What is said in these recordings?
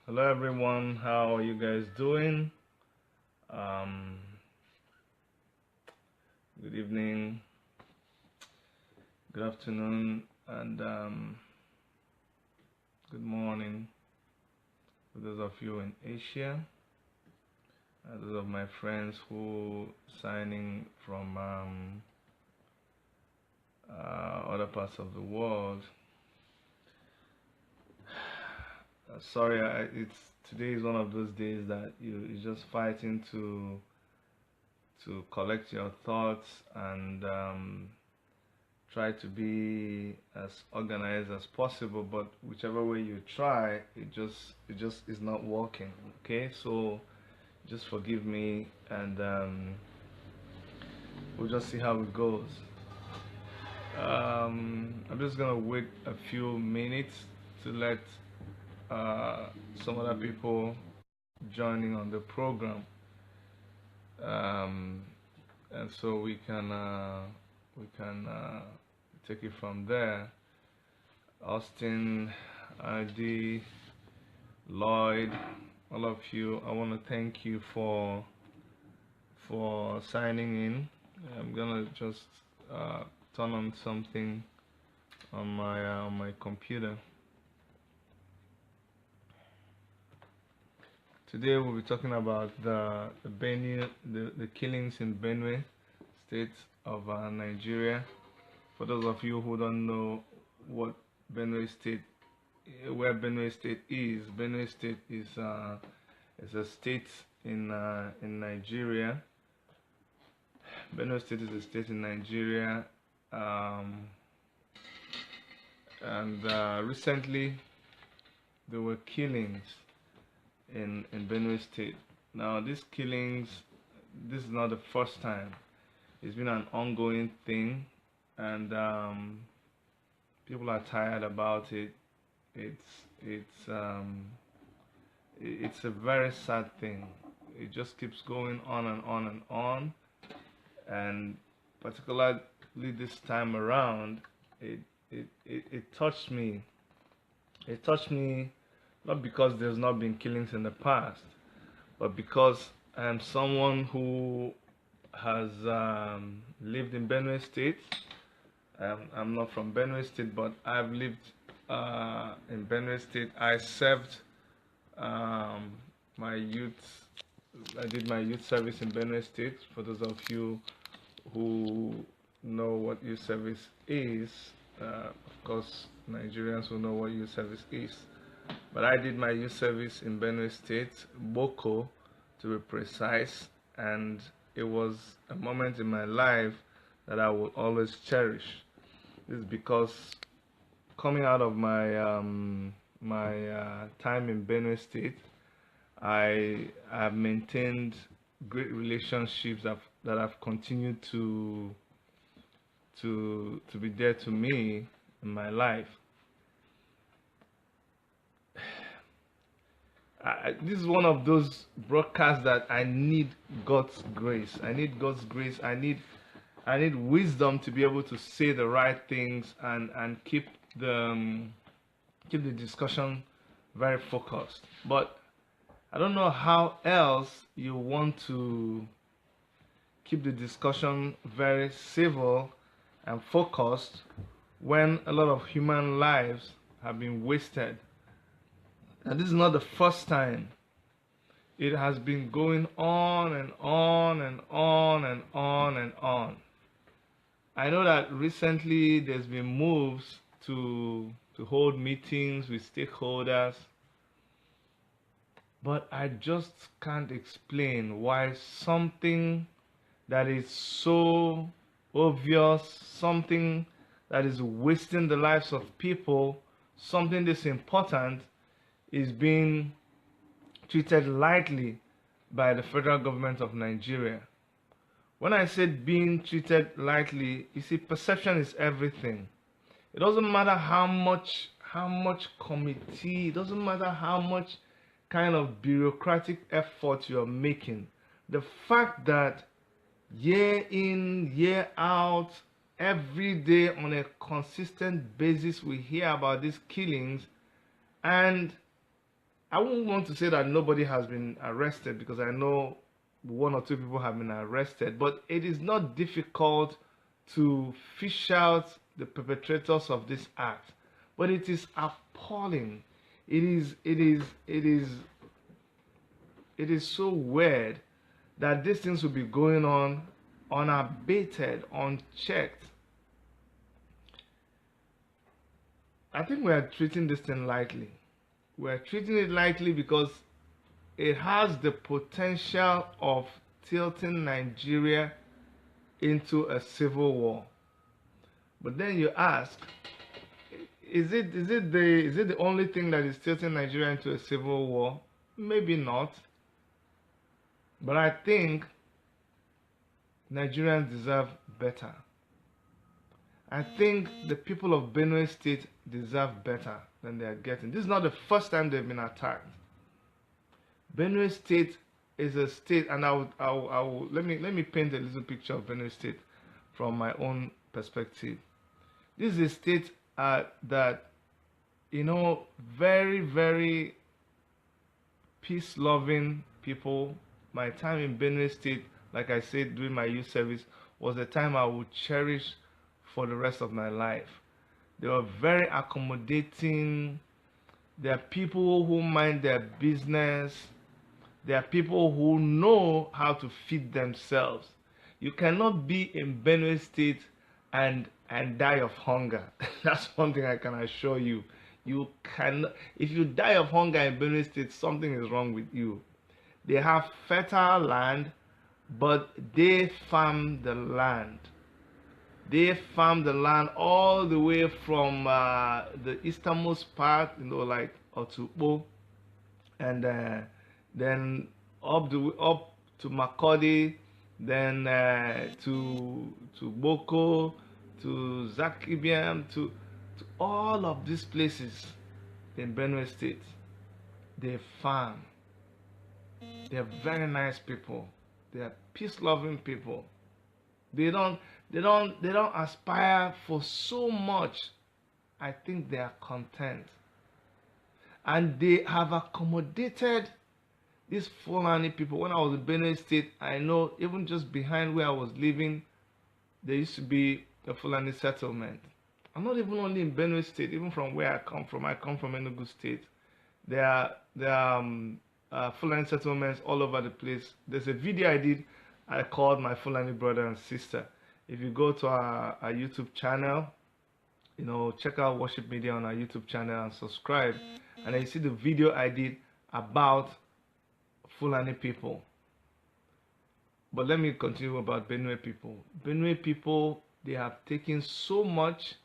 Hello everyone, how are you guys doing? Um, Good evening, good afternoon, and good morning for those of you in Asia, and those of my friends who signing from other parts of the world. Sorry, it's today is one of those days that you're just fighting to collect your thoughts and try to be as organized as possible, but whichever way you try, it just is not working. Okay, so just forgive me, and we'll just see how it goes. I'm just gonna wait a few minutes to let some other people joining on the program, um, and so we can take it from there. Austin, ID, Lloyd, all of you, I want to thank you for signing in. I'm gonna just turn on something on my computer. Today we'll be talking about the Benue, the killings in Benue state of Nigeria. For those of you who don't know what Benue State, where Benue State is, Benue State is a state in Nigeria. Benue State is a state in Nigeria, and recently there were killings in Benue State. Now, these killings, this is not the first time. It's been an ongoing thing, and people are tired about it. It's a very sad thing. It just keeps going on and on and on, and particularly this time around, it touched me. It touched me not because there's not been killings in the past, but because I am someone who has lived in Benue State. I'm not from Benue State, but I've lived in Benue State. I served my youth. I did my youth service in Benue State. For those of you who know what youth service is, of course, Nigerians will know what youth service is. But I did my youth service in Benue State, Boko, to be precise, and it was a moment in my life that I will always cherish. This is because coming out of my time in Benue State, I have maintained great relationships that have continued to be there to me in my life. This is one of those broadcasts that I need God's grace. I need God's grace. I need wisdom to be able to say the right things and keep the discussion very focused. But I don't know how else you want to keep the discussion very civil and focused when a lot of human lives have been wasted. And this is not the first time. It has been going on and on and on and on and on. I know that recently there's been moves to hold meetings with stakeholders, but I just can't explain why something that is so obvious, something that is wasting the lives of people, something this important, is being treated lightly by the federal government of Nigeria. When I said being treated lightly, you see, perception is everything. It doesn't matter how much committee, it doesn't matter how much kind of bureaucratic effort you're making. The fact that year in, year out, every day on a consistent basis we hear about these killings, and I won't want to say that nobody has been arrested, because I know one or two people have been arrested, but it is not difficult to fish out the perpetrators of this act. But it is appalling. It is so weird that these things will be going on unabated, unchecked. I think we are treating this thing lightly. We are treating it lightly because it has the potential of tilting Nigeria into a civil war. But then you ask, is it the only thing that is tilting Nigeria into a civil war? Maybe not. But I think Nigerians deserve better. I think the people of Benue State deserve better than they are getting. This is not the first time they've been attacked. Benue State is a state, and let me paint a little picture of Benue State from my own perspective. This is a state that, you know, very, very peace-loving people. My time in Benue State, like I said during my youth service, was a time I would cherish for the rest of my life. They were very accommodating. There are people who mind their business. There are people who know how to feed themselves. You cannot be in Benue State and die of hunger. That's one thing I can assure you. You cannot. If you die of hunger in Benue State, something is wrong with you. They have fertile land, but they farm the land. They farm the land all the way from the easternmost part, you know, like Otubo, and then up to Makodi, then to Boko, to Zakibiam, to all of these places in Benue State. They farm. They are very nice people. They are peace-loving people. They don't aspire for so much. I think they are content. And they have accommodated these Fulani people. When I was in Benue State, I know even just behind where I was living, there used to be a Fulani settlement. I'm not even only in Benue State, even from where I come from Enugu State. There are Fulani settlements all over the place. There's a video I called My Fulani Brother and Sister. If you go to our YouTube channel, you know, check out Worship Media on our YouTube channel and subscribe, and then you see the video I did about Fulani people. But let me continue about Benue people. Benue people, they have taken so much.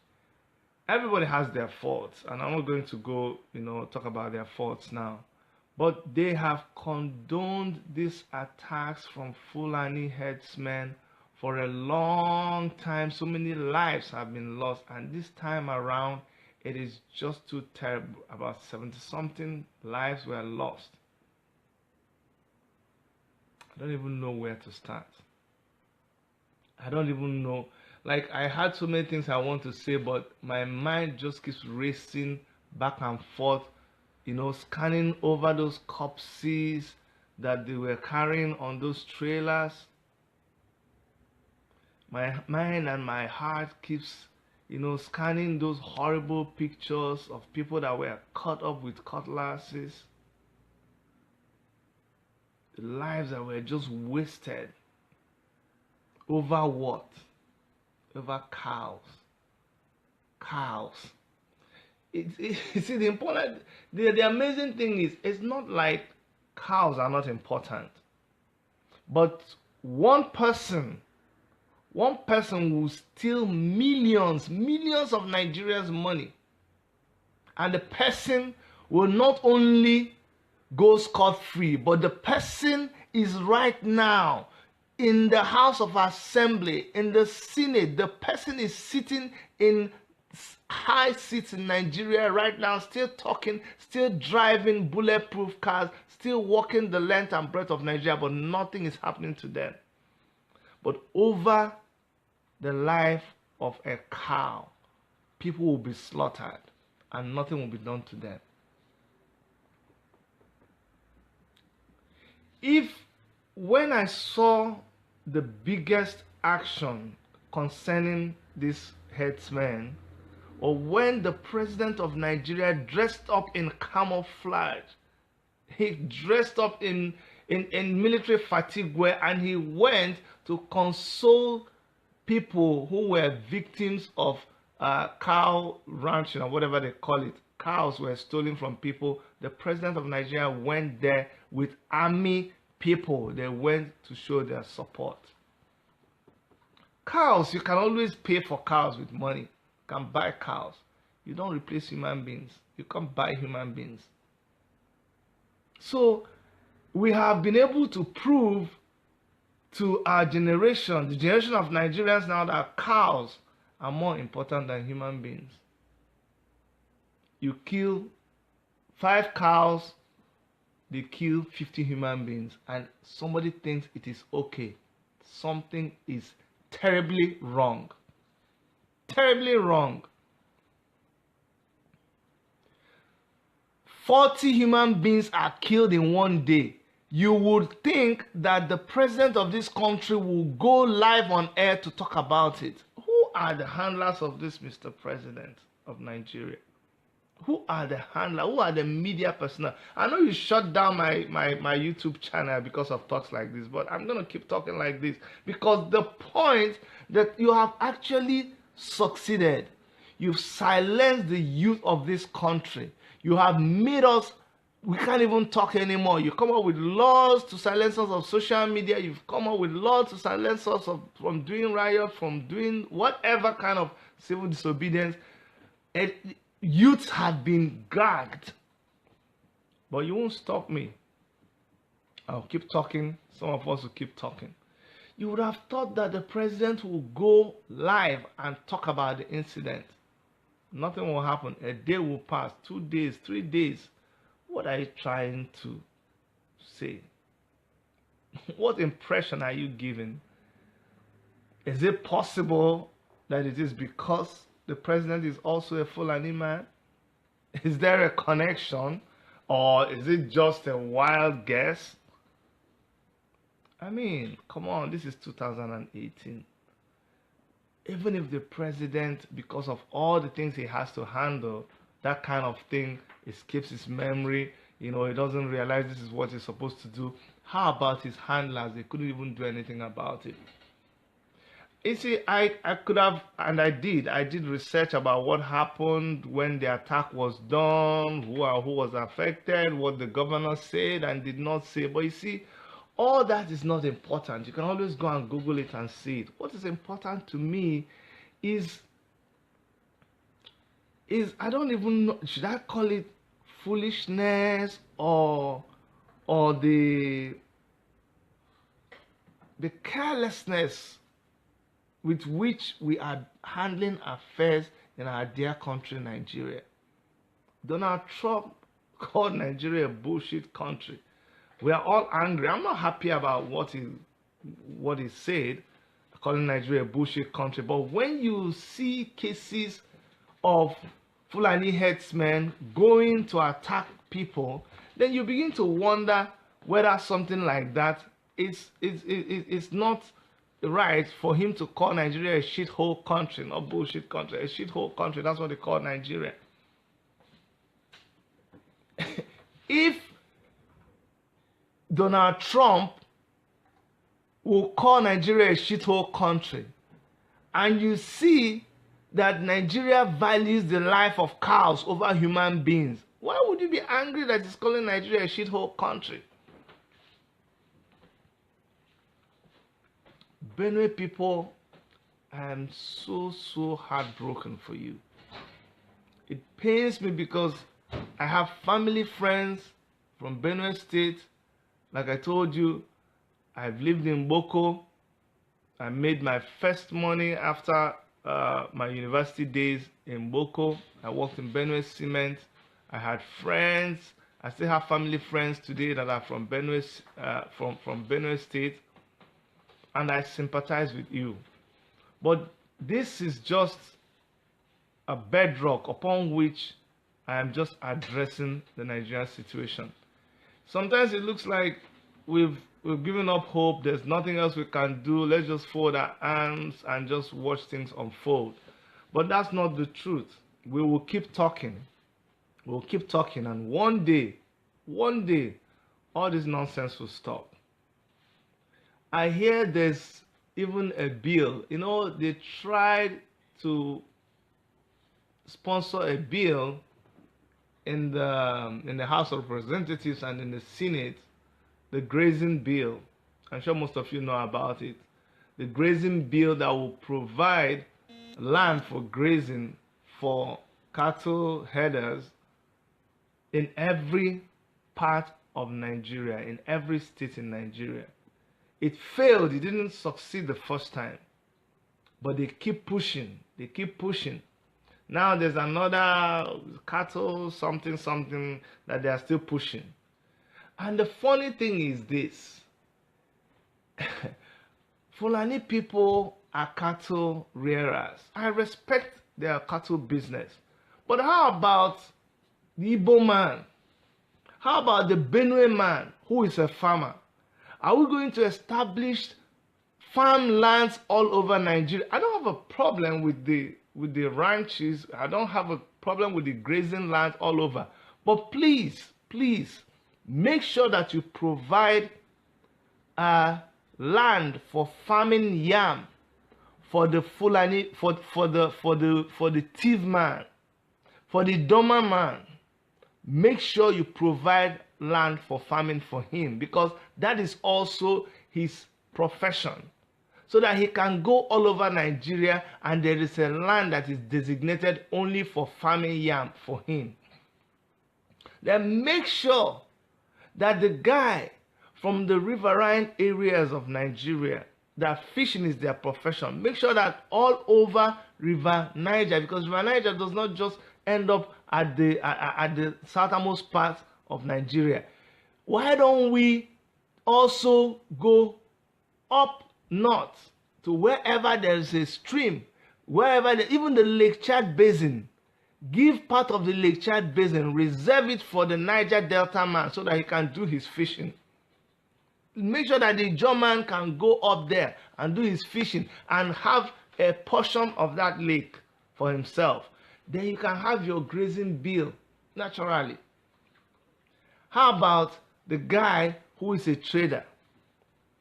Everybody has their faults, and I'm not going to go, you know, talk about their faults now. But they have condoned these attacks from Fulani headsmen for a long time. So many lives have been lost, and this time around, it is just too terrible. About 70-something lives were lost. I don't even know where to start. I don't even know. Like, I had so many things I want to say, but my mind just keeps racing back and forth, you know, scanning over those corpses that they were carrying on those trailers. My mind and my heart keeps, you know, scanning those horrible pictures of people that were cut up with cutlasses. The lives that were just wasted. Over what? Over cows. See, the important, the amazing thing is, it's not like cows are not important, but one person will steal millions of Nigeria's money, and the person will not only go scot-free, but the person is right now in the House of Assembly, in the Senate. The person is sitting in high seats in Nigeria right now, still talking, still driving bulletproof cars, still walking the length and breadth of Nigeria, but nothing is happening to them. But over the life of a cow, people will be slaughtered and nothing will be done to them. if when I saw the biggest action concerning this herdsmen, or when the president of Nigeria dressed up in camouflage, he dressed up in military fatigue wear, and he went to console people who were victims of cow ranching or whatever they call it. Cows were stolen from people. The president of Nigeria went there with army people. They went to show their support. Cows, you can always pay for cows with money. You can buy cows. You don't replace human beings. You can't buy human beings. So we have been able to prove to our generation, the generation of Nigerians now, that cows are more important than human beings. You kill 5 cows, they kill 50 human beings, and somebody thinks it is okay. Something is terribly wrong. Terribly wrong. 40 human beings are killed in one day. You would think that the president of this country will go live on air to talk about it. Who are the handlers of this, Mr. President of Nigeria? Who are the handlers? Who are the media personnel? I know you shut down my YouTube channel because of talks like this, but I'm going to keep talking like this because the point that you have actually succeeded. You've silenced the youth of this country. You have made us, we can't even talk anymore. You come up with laws to silence us of social media. You've come up with laws to silence us from doing riot, from doing whatever kind of civil disobedience. And youths have been gagged. But you won't stop me. I'll keep talking. Some of us will keep talking. You would have thought that the president will go live and talk about the incident. Nothing will happen. A day will pass, 2 days, 3 days. What are you trying to say? What impression are you giving? Is it possible that it is because the president is also a Fulani man? Is there a connection? Or is it just a wild guess? I mean, come on, this is 2018. Even if the president, because of all the things he has to handle, that kind of thing escapes his memory, he doesn't realize this is what he's supposed to do. How about his handlers? They couldn't even do anything about it. You see, I could have, and I did research about what happened when the attack was done, who was affected, what the governor said and did not say. But you see, all that is not important. You can always go and Google it and see it. What is important to me is I don't even know, should I call it foolishness or the carelessness with which we are handling affairs in our dear country, Nigeria. Donald Trump called Nigeria a bullshit country. We are all angry. I'm not happy about what he said, calling Nigeria a bullshit country. But when you see cases of Fulani herdsmen going to attack people, then you begin to wonder whether something like that is not right for him to call Nigeria a shithole country, not bullshit country, a shithole country. That's what they call Nigeria. If Donald Trump will call Nigeria a shithole country, and you see that Nigeria values the life of cows over human beings, why would you be angry that he's calling Nigeria a shithole country? Benue people, I am so heartbroken for you. It pains me because I have family friends from Benue State. Like I told you, I've lived in Boko. I made my first money after my university days in Boko. I worked in Benue Cement. I had friends. I still have family friends today that are from Benue, from Benue State. And I sympathize with you. But this is just a bedrock upon which I am just addressing the Nigerian situation. Sometimes it looks like we've given up hope. There's nothing else we can do. Let's just fold our arms and just watch things unfold. But that's not the truth. We will keep talking. We'll keep talking, and one day, all this nonsense will stop. I hear there's even a bill. You know, they tried to sponsor a bill in the House of Representatives and in the Senate, the grazing bill. I'm sure most of you know about it. The grazing bill that will provide land for grazing for cattle headers in every part of Nigeria, in every state in Nigeria. It failed. It didn't succeed the first time. But they keep pushing. They keep pushing. Now there's another cattle something that they are still pushing. And the funny thing is this. Fulani people are cattle rearers. I respect their cattle business. But how about the Igbo man? How about the Benue man who is a farmer? Are we going to establish farmlands all over Nigeria? I don't have a problem with the ranches. I don't have a problem with the grazing land all over. But please, make sure that you provide land for farming yam for the Fulani, for the thief man, for the Doma man. Make sure you provide land for farming for him, because that is also his profession, so that he can go all over Nigeria and there is a land that is designated only for farming yam for him. Then make sure that the guy from the riverine areas of Nigeria, that fishing is their profession, make sure that all over River Niger, because River Niger does not just end up at the southernmost part of Nigeria. Why don't we also go up north to wherever there is a stream, even the Lake Chad Basin? Give part of the Lake Chad Basin, reserve it for the Niger Delta man so that he can do his fishing. Make sure that the German can go up there and do his fishing and have a portion of that lake for himself. Then you can have your grazing bill naturally. How about the guy who is a trader?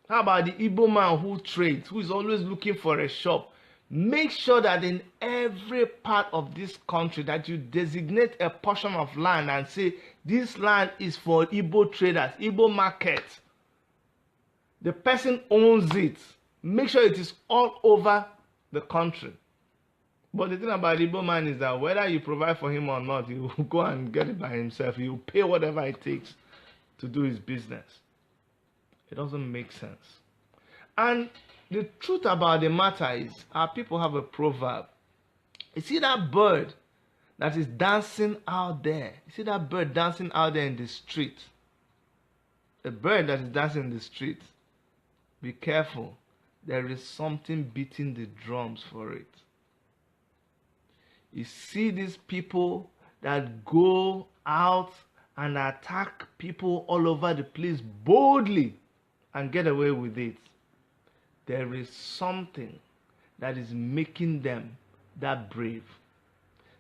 How about the Igbo man who trades, who is always looking for a shop? Make sure that in every part of this country that you designate a portion of land and say, this land is for Igbo traders, Igbo market. The person owns it. Make sure it is all over the country. But the thing about the Igbo man is that whether you provide for him or not, he will go and get it by himself. He will pay whatever it takes to do his business. It doesn't make sense. And the truth about the matter is, our people have a proverb. You see that bird that is dancing out there? You see that bird dancing out there in the street? The bird that is dancing in the street, be careful. There is something beating the drums for it. You see these people that go out and attack people all over the place boldly and get away with it. There is something that is making them that brave.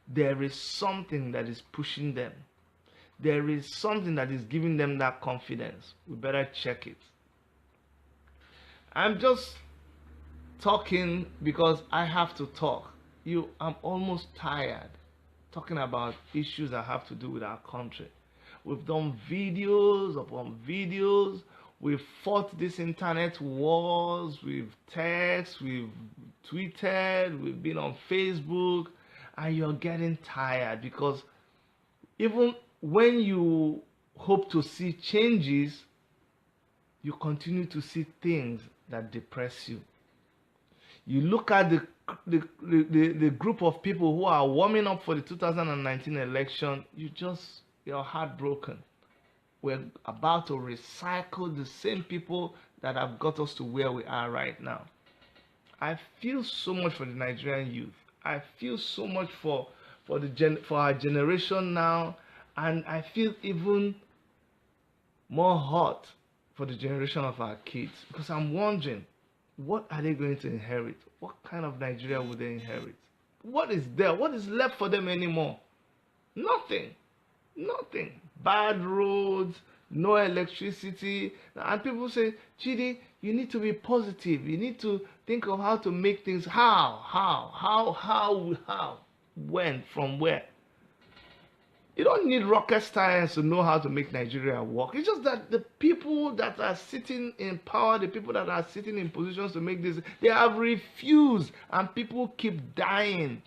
There is something that is pushing them. There is something that is giving them that confidence. We better check it. I'm just talking because I have to talk. I'm almost tired talking about issues that have to do with our country. We've done videos upon videos. We've fought these internet wars. We've texted, we've tweeted, we've been on Facebook, and you're getting tired because even when you hope to see changes, you continue to see things that depress you. You look at the group of people who are warming up for the 2019 election, you're heartbroken. We're about to recycle the same people that have got us to where we are right now. I feel so much for the Nigerian youth. I feel so much for our generation now, and I feel even more hot for the generation of our kids, because I'm wondering, what are they going to inherit? What kind of Nigeria will they inherit? What is there? What is left for them anymore? Nothing. Nothing. Bad roads, no electricity. And people say, Chidi, you need to be positive. You need to think of how to make things. How? When? From where? You don't need rocket science to know how to make Nigeria work. It's just that the people that are sitting in power, the people that are sitting in positions to make this, they have refused, and people keep dying.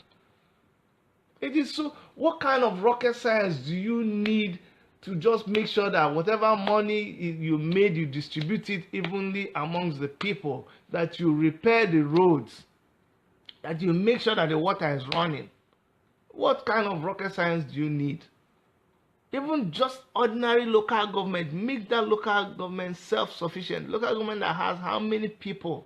It is so. What kind of rocket science do you need to just make sure that whatever money you made, you distribute it evenly amongst the people, that you repair the roads, that you make sure that the water is running? What kind of rocket science do you need? Even just ordinary local government, make that local government self-sufficient. Local government that has how many people?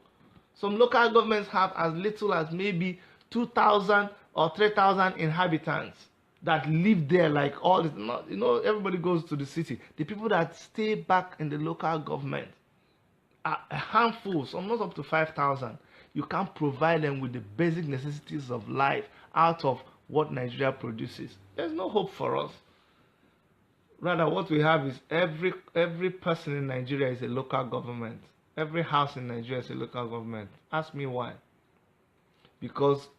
Some local governments have as little as maybe 2,000 or 3,000 inhabitants that live there, like all this. You know, everybody goes to the city. The people that stay back in the local government are a handful, some not up to 5,000. You can't provide them with the basic necessities of life out of what Nigeria produces. There's no hope for us. Rather, what we have is every person in Nigeria is a local government. Every house in Nigeria is a local government. Ask me why. Because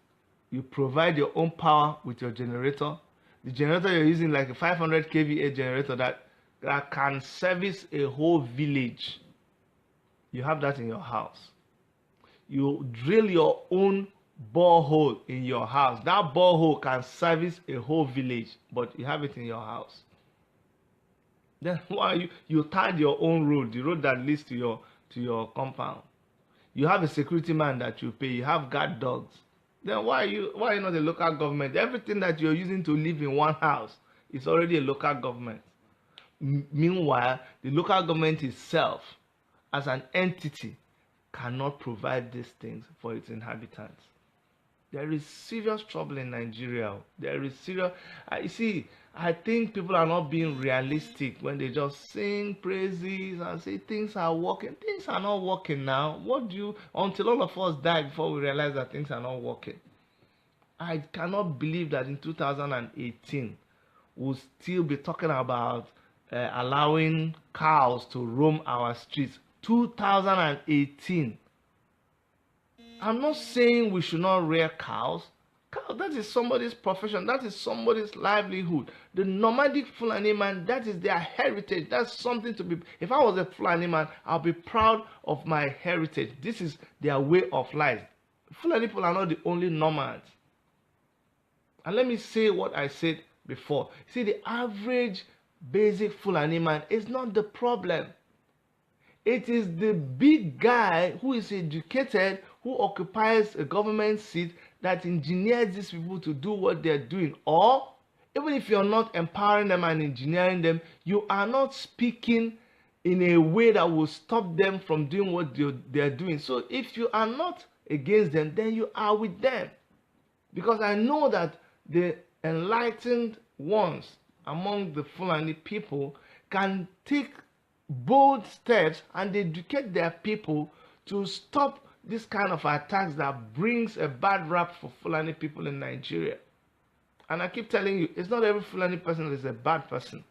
you provide your own power with your generator. The generator you're using, like a 500 kVA generator that can service a whole village. You have that in your house. You drill your own borehole in your house. That borehole can service a whole village, but you have it in your house. Then why you tied your own road, the road that leads to your compound? You have a security man that you pay. You have guard dogs. Then why are you not a local government? Everything that you're using to live in one house is already a local government. Meanwhile, the local government itself, as an entity, cannot provide these things for its inhabitants. There is serious trouble in Nigeria. There is serious. You see, I think people are not being realistic when they just sing praises and say things are working. Things are not working now. Until all of us die before we realize that things are not working. I cannot believe that in 2018 we'll still be talking about allowing cows to roam our streets. 2018. I'm not saying we should not rear cows. That is somebody's profession. That is somebody's livelihood. The nomadic Fulani man, that is their heritage. That's something to be. If I was a Fulani man, I'll be proud of my heritage. This is their way of life. Fulani people are not the only nomads. And let me say what I said before. See, the average basic Fulani man is not the problem. It is the big guy who is educated, who occupies a government seat, that engineers these people to do what they're doing. Or even if you're not empowering them and engineering them, you are not speaking in a way that will stop them from doing what they're doing. So if you are not against them, then you are with them. Because I know that the enlightened ones among the Fulani people can take bold steps and educate their people to stop this kind of attacks that brings a bad rap for Fulani people in Nigeria. And I keep telling you, it's not every Fulani person that is a bad person.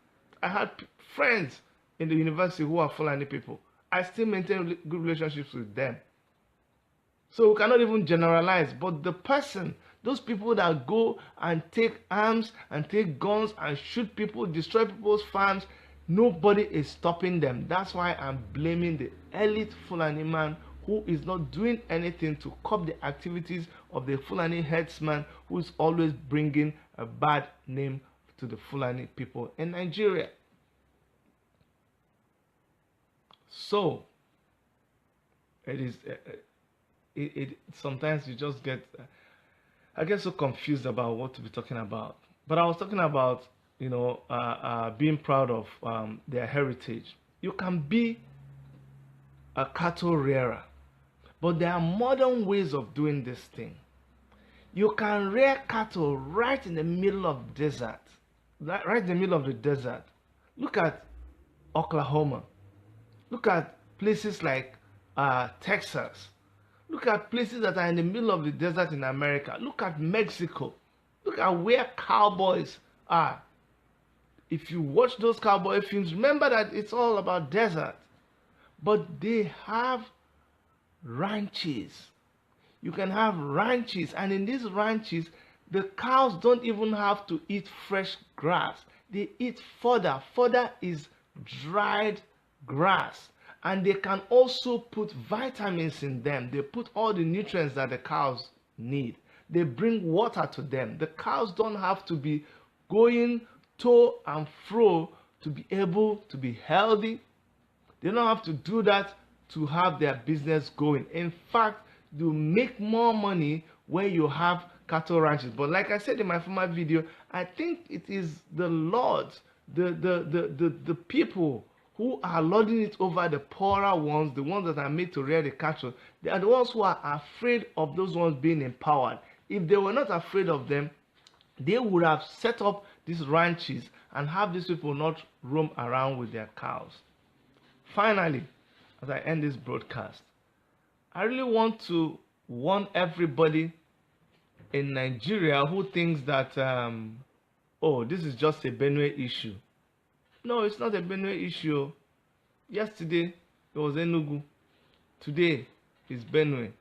I had friends in the university who are Fulani people. I still maintain good relationships with them. So we cannot even generalize. But the person, those people that go and take arms and take guns and shoot people, destroy people's farms, nobody is stopping them. That's why I'm blaming the elite Fulani man who is not doing anything to curb the activities of the Fulani headsman, who is always bringing a bad name to the Fulani people in Nigeria. So it is. Sometimes you just get. I get so confused about what to be talking about. But I was talking about, being proud of their heritage. You can be a cattle rearer, but there are modern ways of doing this thing. You can rear cattle right in the middle of the desert. Right in the middle of the desert. Look at Oklahoma. Look at places like Texas. Look at places that are in the middle of the desert in America. Look at Mexico. Look at where cowboys are. If you watch those cowboy films, remember that it's all about desert. But they have ranches. You can have ranches, and in these ranches, the cows don't even have to eat fresh grass. They eat fodder. Fodder is dried grass. And they can also put vitamins in them. They put all the nutrients that the cows need. They bring water to them. The cows don't have to be going to and fro to be able to be healthy. They don't have to do that to have their business going. In fact, you make more money when you have cattle ranches. But like I said in my former video, I think it is the lords, the people who are lording it over the poorer ones, the ones that are made to rear the cattle. They are the ones who are afraid of those ones being empowered. If they were not afraid of them, they would have set up these ranches and have these people not roam around with their cows. Finally, as I end this broadcast, I really want to warn everybody in Nigeria who thinks that, oh, this is just a Benue issue. No, it's not a Benue issue. Yesterday, it was Enugu. Today, it's Benue.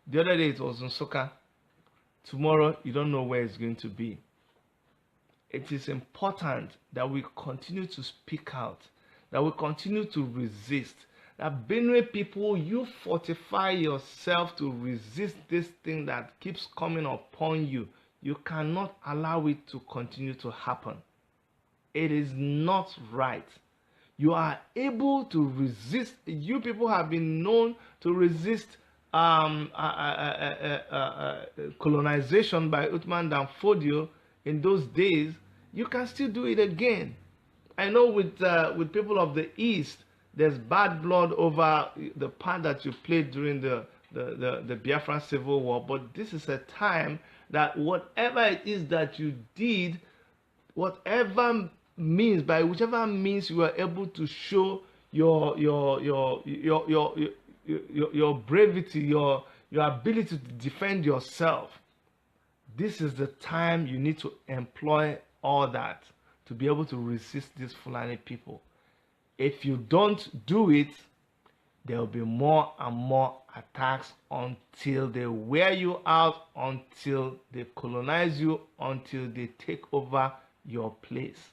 The other day, it was Nsukka. Tomorrow, you don't know where it's going to be. It is important that we continue to speak out, that we continue to resist. That Benue people, you fortify yourself to resist this thing that keeps coming upon you. You cannot allow it to continue to happen. It is not right. You are able to resist. You people have been known to resist colonization by Uthman Dan Fodio in those days. You can still do it again. I know with people of the East, there's bad blood over the part that you played during the Biafran Civil War, but this is a time that whatever it is that you did, whatever means, by whichever means you are able to show your bravery, your ability to defend yourself, this is the time you need to employ all that to be able to resist these Fulani people. If you don't do it, there will be more and more attacks until they wear you out, until they colonize you, until they take over your place.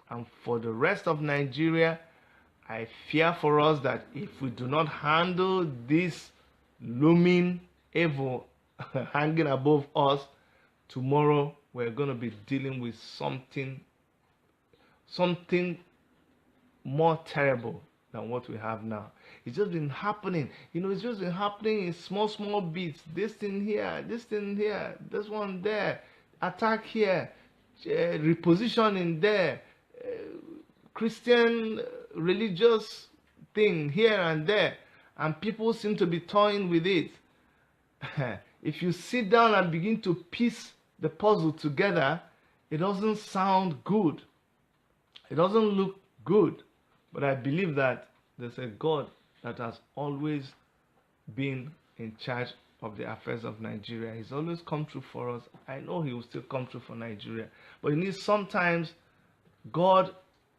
And for the rest of Nigeria, I fear for us that if we do not handle this looming evil hanging above us, tomorrow we're going to be dealing with something more terrible than what we have now. It's just been happening. It's just been happening in small bits. This thing here, this one there, attack here, repositioning there, Christian religious thing here and there, and people seem to be toying with it. If you sit down and begin to piece the puzzle together, it doesn't sound good. It doesn't look good. But I believe that there's a God that has always been in charge of the affairs of Nigeria. He's always come through for us. I know he will still come through for Nigeria. But sometimes God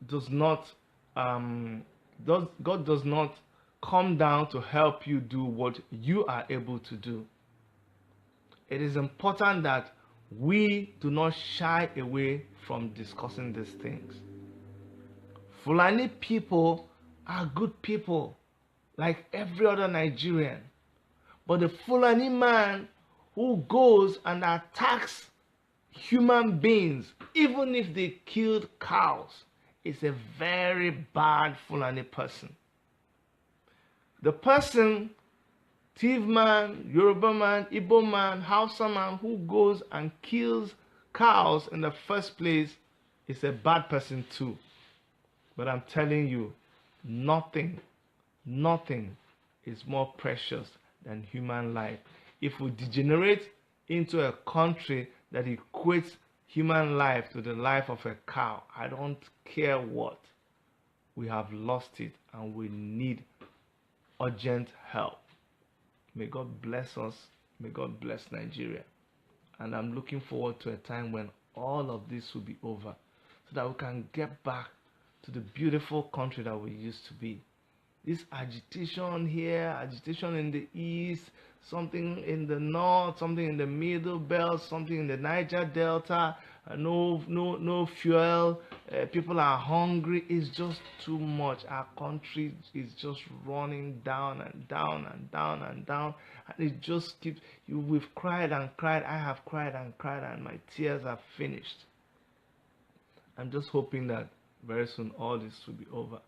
does not God does not come down to help you do what you are able to do. It is important that we do not shy away from discussing these things. Fulani people are good people, like every other Nigerian. But the Fulani man who goes and attacks human beings, even if they killed cows, is a very bad Fulani person. The person, Tiv man, Yoruba man, Igbo man, Hausa man, who goes and kills cows in the first place is a bad person too. But I'm telling you, nothing is more precious than human life. If we degenerate into a country that equates human life to the life of a cow, I don't care what, We have lost it and we need urgent help. May God bless us. May God bless Nigeria. And I'm looking forward to a time when all of this will be over so that we can get back to the beautiful country that we used to be. This agitation here, agitation in the east, something in the north, something in the middle belt, something in the Niger Delta, no fuel, people are hungry. It's just too much. Our country is just running down and down and down and down, and it just keeps. We've cried and cried. I have cried and cried, and my tears are finished. I'm just hoping that very soon all this will be over.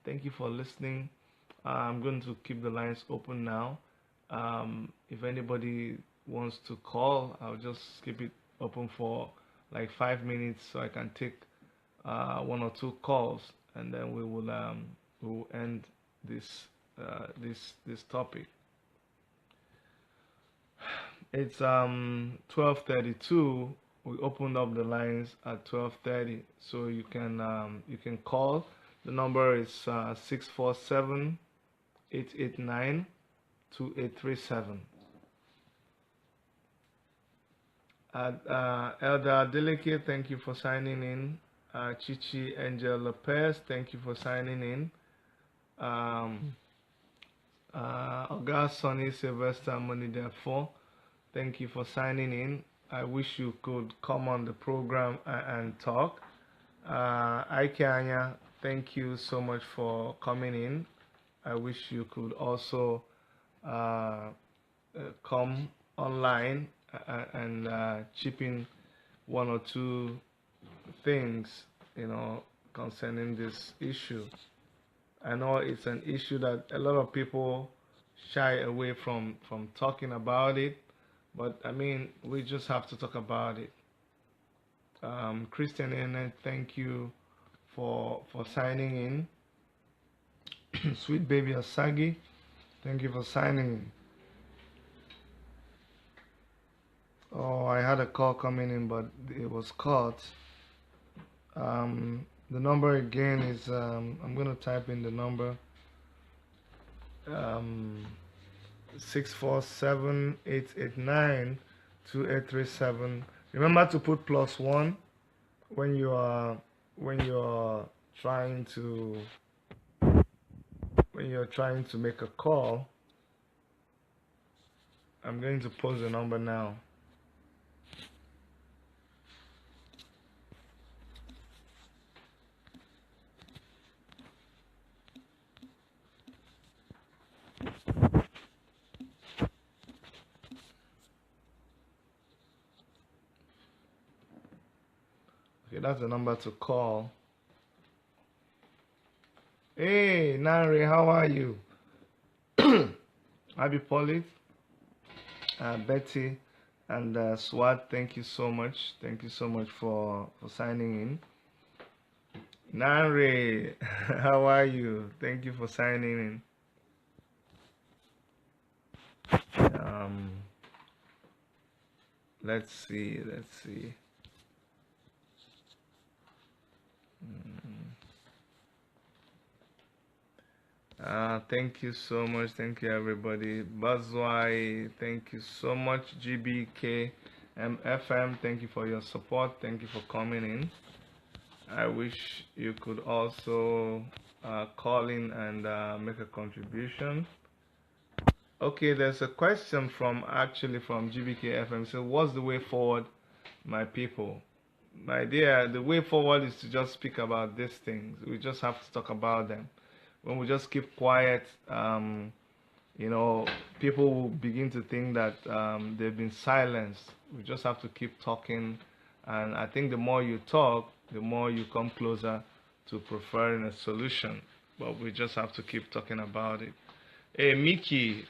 Thank you for listening. I'm going to keep the lines open now. If anybody wants to call, I'll just keep it open for like 5 minutes so I can take 1 or 2 calls, and then we will end this topic. It's 12:32. We opened up the lines at 12:30, so you can call. The number is 647-889-2837. Elder Adeleke, thank you for signing in. Chichi Angel Lopez, thank you for signing in. August Sonny Sylvester Money4, thank you for signing in. I wish you could come on the program and talk. Ike Anya, thank you so much for coming in. I wish you could also come online and chip in 1 or 2 things, concerning this issue. I know it's an issue that a lot of people shy away from talking about it, but I mean, we just have to talk about it. Christian Ene, thank you for signing in. Sweet Baby Asagi, thank you for signing in. Oh, I had a call coming in, but it was cut. The number again is, I'm going to type in the number, 647-889-2837. Remember to put +1 when you are trying to make a call. I'm going to post the number now. Okay, that's the number to call. Hey, Nari, how are you? Abby Polly, Betty, and Swat, thank you so much. Thank you so much for signing in. Nari, how are you? Thank you for signing in. Let's see. Thank you so much. Thank you, everybody. Bazwai, thank you so much. GBK MFM, thank you for your support. Thank you for coming in. I wish you could also call in and make a contribution. Okay, there's a question from GBK FM. So, what's the way forward, my people? My dear, the way forward is to just speak about these things. We just have to talk about them. When we just keep quiet, people will begin to think that they've been silenced. We just have to keep talking, and I think the more you talk, the more you come closer to preferring a solution. But we just have to keep talking about it. Hey, Mickey,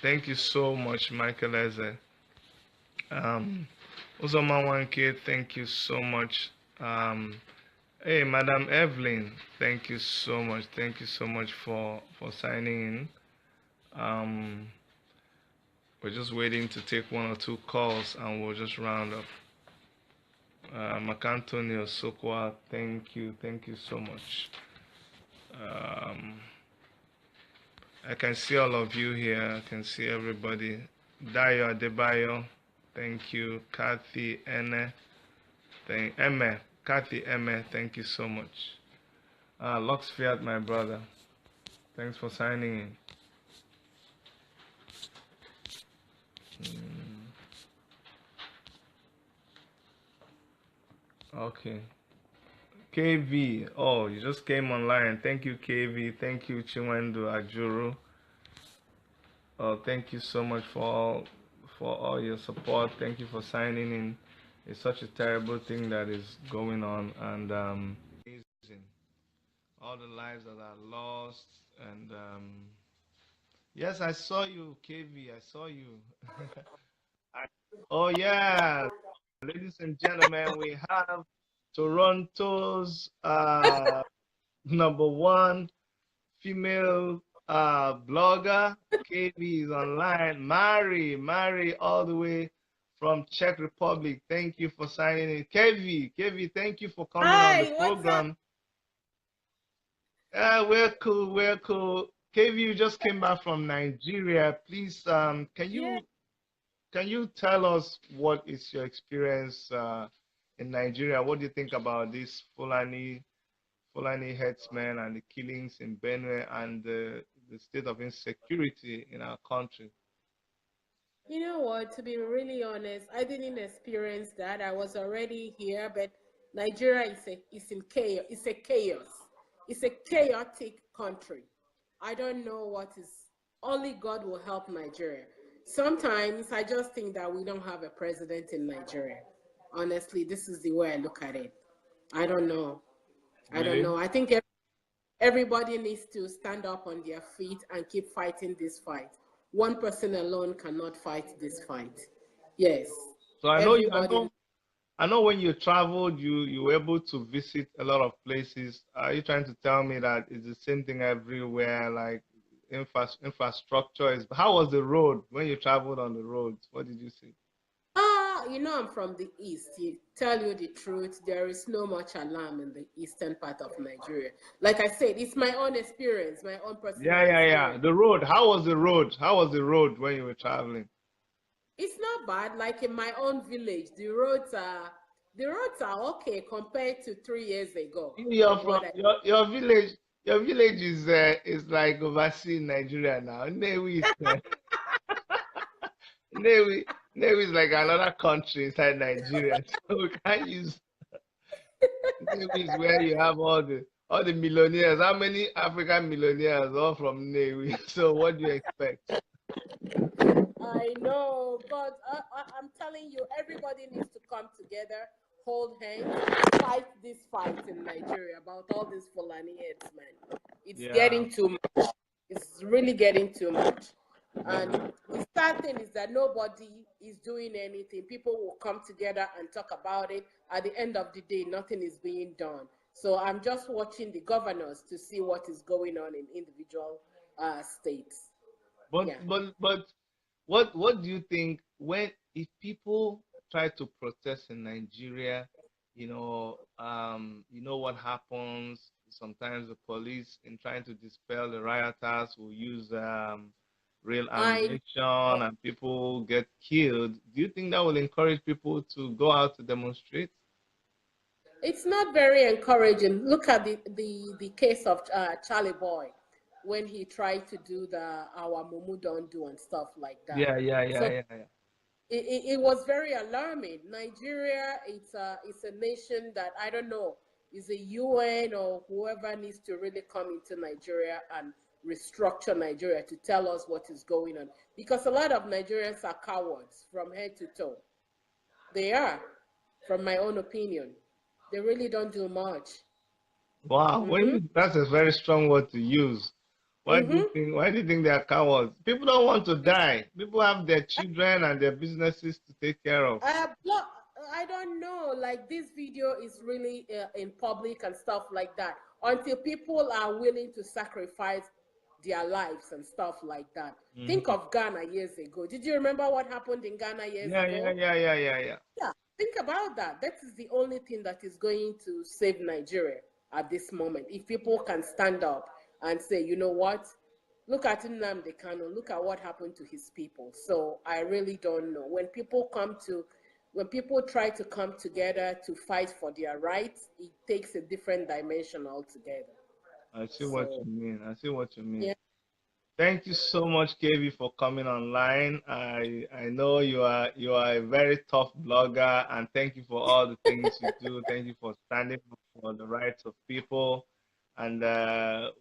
thank you so much, Michael Eze. Uzoma Wanke, thank you so much. Hey, Madam Evelyn, thank you so much. Thank you so much for signing in. We're just waiting to take 1 or 2 calls and we'll just round up. Macantonio Sokwa, thank you so much. Um, I can see all of you here. I can see everybody. Dayo Adebayo, thank you. Kathy Ene, Kathy Eme, thank you so much. Lux Fiat, my brother, thanks for signing in. Okay. KV, oh, you just came online. Thank you, KV. Thank you, Chinwendu Ajuru. Oh, thank you so much for all your support. Thank you for signing in. It's such a terrible thing that is going on, and amazing. All the lives that are lost, and yes, I saw you, KV. I saw you. Oh yeah, ladies and gentlemen, we have Toronto's #1 female blogger. KV is online. Mary, all the way from Czech Republic. Thank you for signing in. KV, thank you for coming on the Hi, what's up? program. Yeah, we're cool. We're cool. KV, you just came back from Nigeria. Please, Yeah, can you tell us what is your experience in Nigeria? What do you think about this Fulani headsmen and the killings in Benue and the state of insecurity in our country? you know what? To be really honest, I didn't experience that. I was already here, but Nigeria is in chaos. It's a chaos. It's a chaotic country. I don't know what is. Only God will help Nigeria. Sometimes I just think that we don't have a president in Nigeria. Honestly, this is the way I look at it. I don't know. I don't Really? know. I think everybody needs to stand up on their feet and keep fighting this fight. One person alone cannot fight this fight. Yes, So I know you. everybody. I know when you traveled, you were able to visit a lot of places. Are you trying to tell me that it's the same thing everywhere? Like infrastructure is. How was the road when you traveled on the roads? What did you see? I'm from the east. To tell you the truth, there is no much alarm in the eastern part of Nigeria. Like I said, it's my own experience, my own personal Yeah. experience. The road. How was the road? How was the road when you were traveling? It's not bad. Like in my own village, the roads are okay compared to 3 years ago. You're From from what I your village. Your village is like overseas Nigeria now. Nnewi is Nnewi, Nnewi is like another country inside Nigeria. So we can't use Nnewi is where you have all the millionaires. How many African millionaires all from Nnewi? So what do you expect? I know, but I'm telling you, everybody needs to come together, hold hands, fight this fight in Nigeria about all these Fulani heads, man. It's Yeah, getting too much. It's really getting too much. yeah. And the sad thing is that nobody is doing anything. People will come together and talk about it. At the end of the day, nothing is being done. So I'm just watching the governors to see what is going on in individual states. But Yeah. but but what do you think when if people try to protest in Nigeria, you know what happens? Sometimes the police, in trying to dispel the rioters, will use real I ammunition and people get killed. Do you think that will encourage people to go out to demonstrate? It's not very encouraging. Look at the case of Charlie Boy when he tried to do the our Mumu don't do and stuff like that. So Yeah. it was very alarming. Nigeria, it's a nation that I don't know is a UN or whoever needs to really come into Nigeria and restructure Nigeria to tell us what is going on because a lot of Nigerians are cowards from head to toe. They are, from my own opinion. They really don't do much. Wow, Mm-hmm. that's a very strong word to use. Mm-hmm. Why do you think they are cowards? People don't want to die. People have their children and their businesses to take care of. Well, I don't know. Like this video is really in public and stuff like that. Until people are willing to sacrifice their lives and stuff like that. Think Hmm. of Ghana years ago. Did you remember what happened in Ghana years ago? Yeah. Yeah. Think about that. That is the only thing that is going to save Nigeria. at this moment. If people can stand up and say, you know what, look at Nnamdi Kanu, look at what happened to his people. So I really don't know. When people try to come together to fight for their rights, it takes a different dimension altogether. I see what you So mean. I see what you mean. yeah. Thank you so much, KB, for coming online. I know you are a very tough blogger, and thank you for all the things you do. Thank you for standing up for the rights of people, and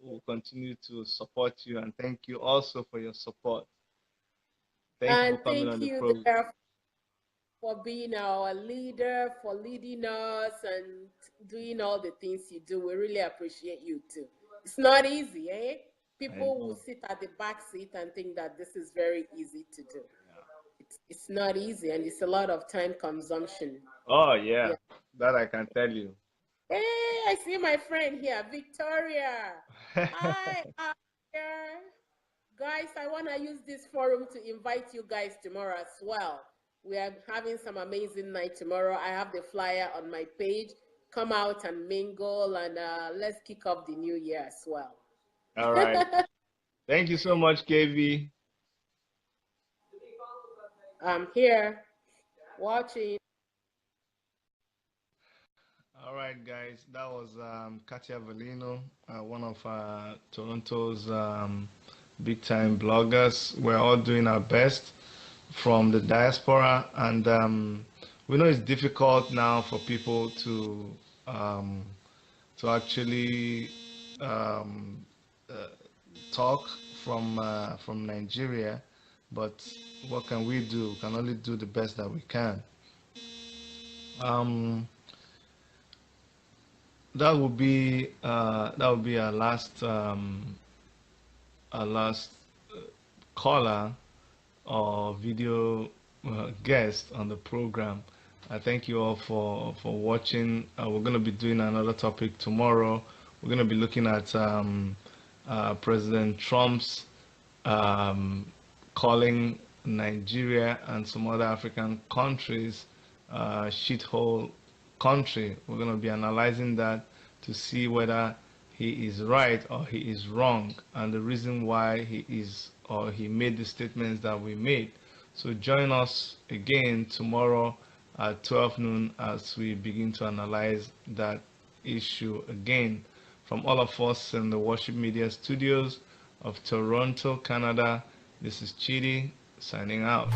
we'll continue to support you. And thank you also for your support. Thank you for And coming on thank the you program. there for being our leader, for leading us and doing all the things you do. We really appreciate you too. It's not easy, eh? I People will know. sit at the back seat and think that this is very easy to do. Yeah. It's not easy, and it's a lot of time consumption. Oh yeah, Yeah. that I can tell you. Hey, I see my friend here, Victoria. Hi, here. Guys, I want to use this forum to invite you guys tomorrow as well. We are having some amazing night tomorrow. I have the flyer on my page. Come out and mingle, and let's kick off the new year as well. All right. Thank you so much, KV. I'm here watching. All right, guys, that was Katia Valino, one of Toronto's big time bloggers. We're all doing our best from the diaspora, and we know it's difficult now for people um, to actually um, uh, talk from Nigeria, but what can we do? We can only do the best that we can. Um, that would be our last caller or video guest on the program. I thank you all for watching. We're going to be doing another topic tomorrow. We're going to be looking at President Trump's um, calling Nigeria and some other African countries shithole country. We're going to be analyzing that to see whether he is right or he is wrong and the reason why he is or he made the statements that we made. So join us again tomorrow at 12 noon as we begin to analyze that issue again. From all of us in the Worship Media Studios of Toronto, Canada, this is Chidi signing out.